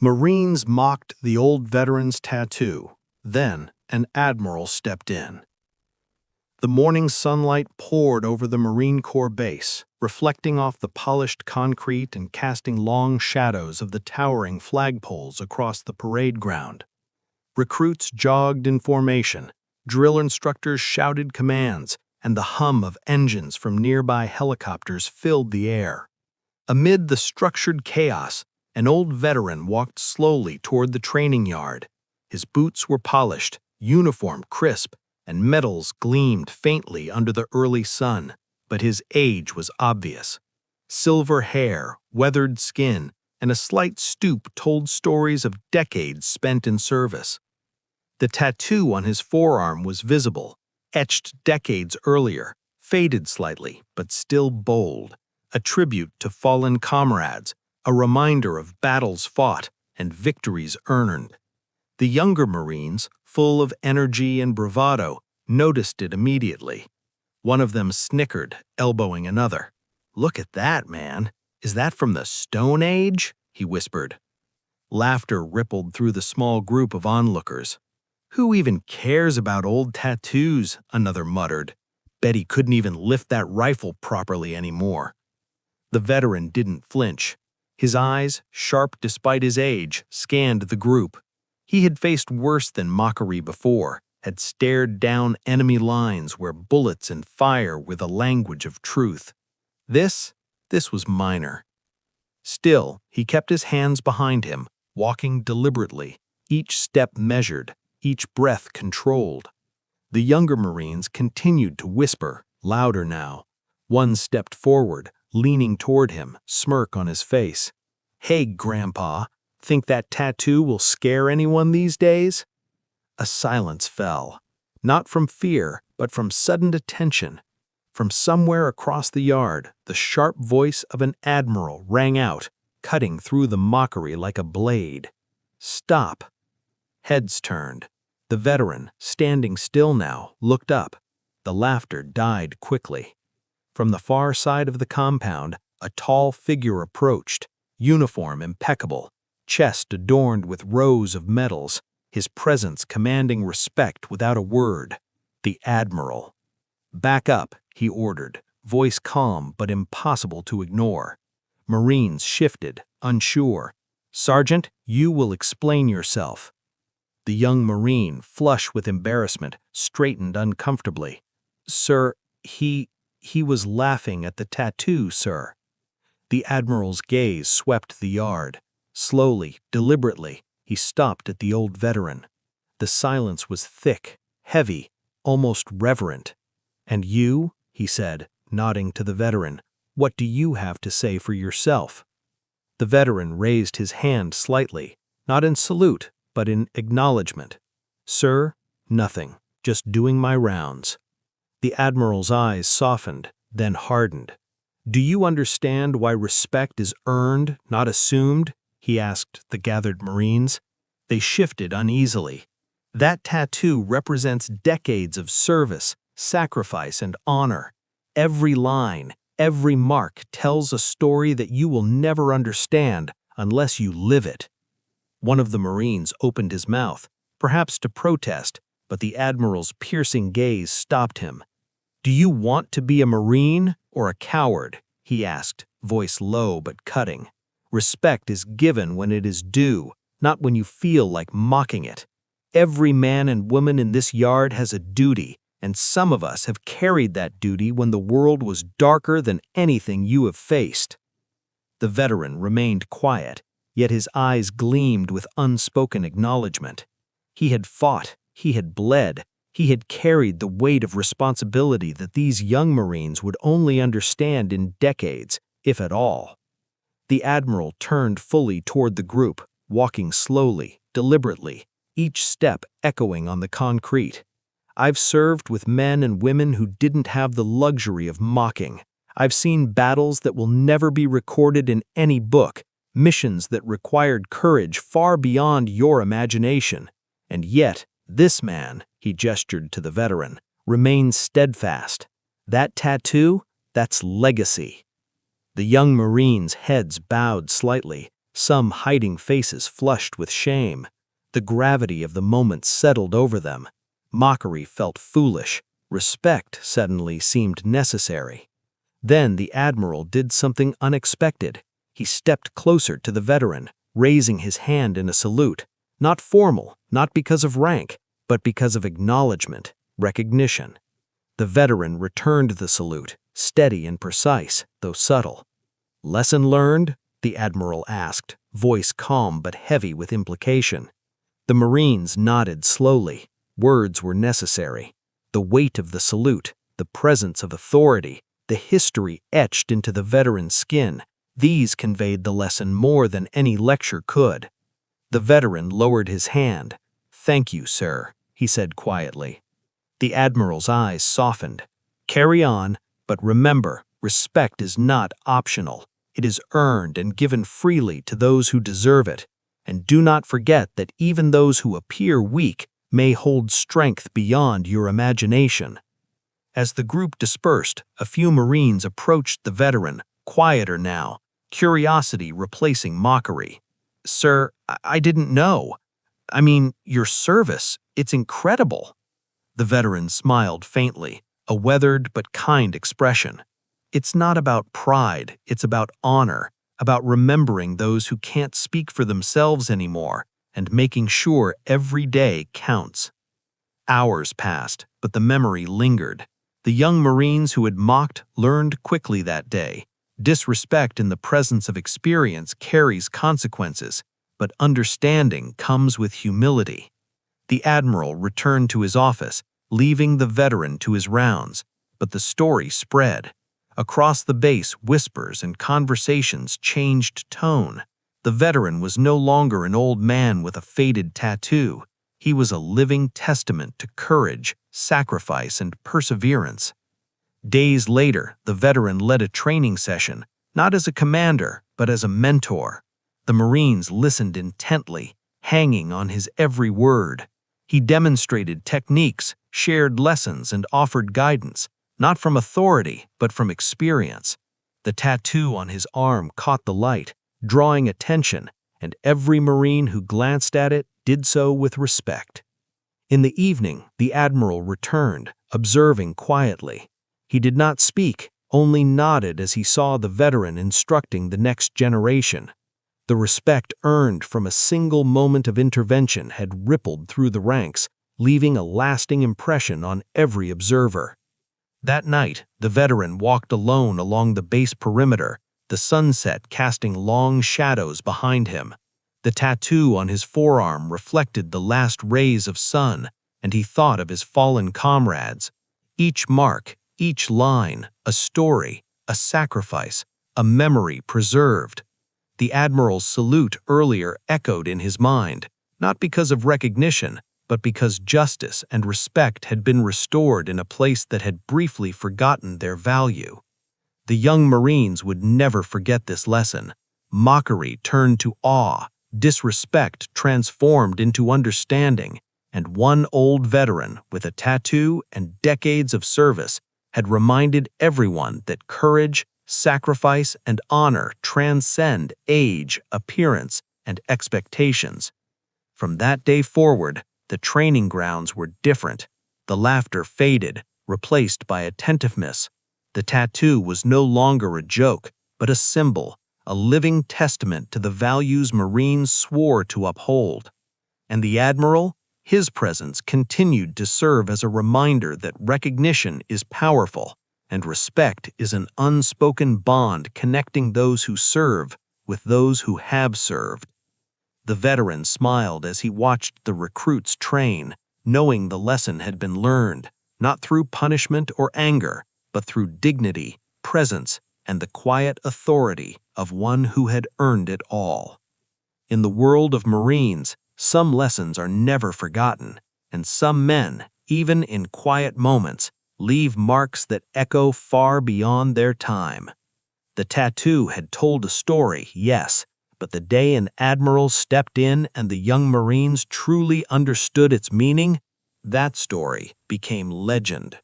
Marines mocked the old veteran's tattoo. Then an admiral stepped in. The morning sunlight poured over the Marine Corps base, reflecting off the polished concrete and casting long shadows of the towering flagpoles across the parade ground. Recruits jogged in formation, drill instructors shouted commands, and the hum of engines from nearby helicopters filled the air. Amid the structured chaos, an old veteran walked slowly toward the training yard. His boots were polished, uniform crisp, and medals gleamed faintly under the early sun, but his age was obvious. Silver hair, weathered skin, and a slight stoop told stories of decades spent in service. The tattoo on his forearm was visible, etched decades earlier, faded slightly, but still bold, a tribute to fallen comrades, a reminder of battles fought and victories earned. The younger Marines, full of energy and bravado, noticed it immediately. One of them snickered, elbowing another. "Look at that, man. Is that from the Stone Age?" he whispered. Laughter rippled through the small group of onlookers. "Who even cares about old tattoos?" another muttered. "Bet he couldn't even lift that rifle properly anymore." The veteran didn't flinch. His eyes, sharp despite his age, scanned the group. He had faced worse than mockery before, had stared down enemy lines where bullets and fire were the language of truth. This was minor. Still, he kept his hands behind him, walking deliberately, each step measured, each breath controlled. The younger Marines continued to whisper, louder now. One stepped forward, leaning toward him, smirk on his face. "Hey, Grandpa, think that tattoo will scare anyone these days?" A silence fell, not from fear, but from sudden attention. From somewhere across the yard, the sharp voice of an admiral rang out, cutting through the mockery like a blade. "Stop!" Heads turned. The veteran, standing still now, looked up. The laughter died quickly. From the far side of the compound, a tall figure approached, uniform impeccable, chest adorned with rows of medals, his presence commanding respect without a word. The Admiral. "Back up," he ordered, voice calm but impossible to ignore. Marines shifted, unsure. "Sergeant, you will explain yourself." The young Marine, flush with embarrassment, straightened uncomfortably. "Sir, he was laughing at the tattoo, sir." The Admiral's gaze swept the yard. Slowly, deliberately, he stopped at the old veteran. The silence was thick, heavy, almost reverent. "And you," he said, nodding to the veteran, "what do you have to say for yourself?" The veteran raised his hand slightly, not in salute, but in acknowledgement. "Sir, nothing, just doing my rounds." The Admiral's eyes softened, then hardened. "Do you understand why respect is earned, not assumed?" he asked the gathered Marines. They shifted uneasily. "That tattoo represents decades of service, sacrifice, and honor. Every line, every mark tells a story that you will never understand unless you live it." One of the Marines opened his mouth, perhaps to protest, but the Admiral's piercing gaze stopped him. "Do you want to be a Marine or a coward?" he asked, voice low but cutting. "Respect is given when it is due, not when you feel like mocking it. Every man and woman in this yard has a duty, and some of us have carried that duty when the world was darker than anything you have faced." The veteran remained quiet, yet his eyes gleamed with unspoken acknowledgement. He had fought, he had bled, he had carried the weight of responsibility that these young Marines would only understand in decades, if at all. The Admiral turned fully toward the group, walking slowly, deliberately, each step echoing on the concrete. "I've served with men and women who didn't have the luxury of mocking. I've seen battles that will never be recorded in any book, missions that required courage far beyond your imagination. And yet, this man," he gestured to the veteran, "remains steadfast. That tattoo, that's legacy." The young Marines' heads bowed slightly, some hiding faces flushed with shame. The gravity of the moment settled over them. Mockery felt foolish. Respect suddenly seemed necessary. Then the Admiral did something unexpected. He stepped closer to the veteran, raising his hand in a salute. Not formal, not because of rank, but because of acknowledgement, recognition. The veteran returned the salute, steady and precise, though subtle. "Lesson learned?" the Admiral asked, voice calm but heavy with implication. The Marines nodded slowly. Words were necessary. The weight of the salute, the presence of authority, the history etched into the veteran's skin, these conveyed the lesson more than any lecture could. The veteran lowered his hand. "Thank you, sir," he said quietly. The Admiral's eyes softened. "Carry on, but remember, respect is not optional. It is earned and given freely to those who deserve it. And do not forget that even those who appear weak may hold strength beyond your imagination." As the group dispersed, a few Marines approached the veteran, quieter now, curiosity replacing mockery. "Sir, I didn't know. I mean, your service, it's incredible." The veteran smiled faintly, a weathered but kind expression. "It's not about pride, it's about honor, about remembering those who can't speak for themselves anymore, and making sure every day counts." Hours passed, but the memory lingered. The young Marines who had mocked learned quickly that day. Disrespect in the presence of experience carries consequences, but understanding comes with humility. The Admiral returned to his office, leaving the veteran to his rounds, but the story spread. Across the base, whispers and conversations changed tone. The veteran was no longer an old man with a faded tattoo. He was a living testament to courage, sacrifice, and perseverance. Days later, the veteran led a training session, not as a commander, but as a mentor. The Marines listened intently, hanging on his every word. He demonstrated techniques, shared lessons, and offered guidance, not from authority, but from experience. The tattoo on his arm caught the light, drawing attention, and every Marine who glanced at it did so with respect. In the evening, the Admiral returned, observing quietly. He did not speak, only nodded as he saw the veteran instructing the next generation. The respect earned from a single moment of intervention had rippled through the ranks, leaving a lasting impression on every observer. That night, the veteran walked alone along the base perimeter, the sunset casting long shadows behind him. The tattoo on his forearm reflected the last rays of sun, and he thought of his fallen comrades. Each mark, each line, a story, a sacrifice, a memory preserved. The Admiral's salute earlier echoed in his mind, not because of recognition, but because justice and respect had been restored in a place that had briefly forgotten their value. The young Marines would never forget this lesson. Mockery turned to awe, disrespect transformed into understanding, and one old veteran with a tattoo and decades of service had reminded everyone that courage, sacrifice, and honor transcend age, appearance, and expectations. From that day forward, the training grounds were different. The laughter faded, replaced by attentiveness. The tattoo was no longer a joke, but a symbol, a living testament to the values Marines swore to uphold. And the Admiral, his presence continued to serve as a reminder that recognition is powerful, and respect is an unspoken bond connecting those who serve with those who have served. The veteran smiled as he watched the recruits train, knowing the lesson had been learned, not through punishment or anger, but through dignity, presence, and the quiet authority of one who had earned it all. In the world of Marines, some lessons are never forgotten, and some men, even in quiet moments, leave marks that echo far beyond their time. The tattoo had told a story, yes, but the day an Admiral stepped in and the young Marines truly understood its meaning, that story became legend.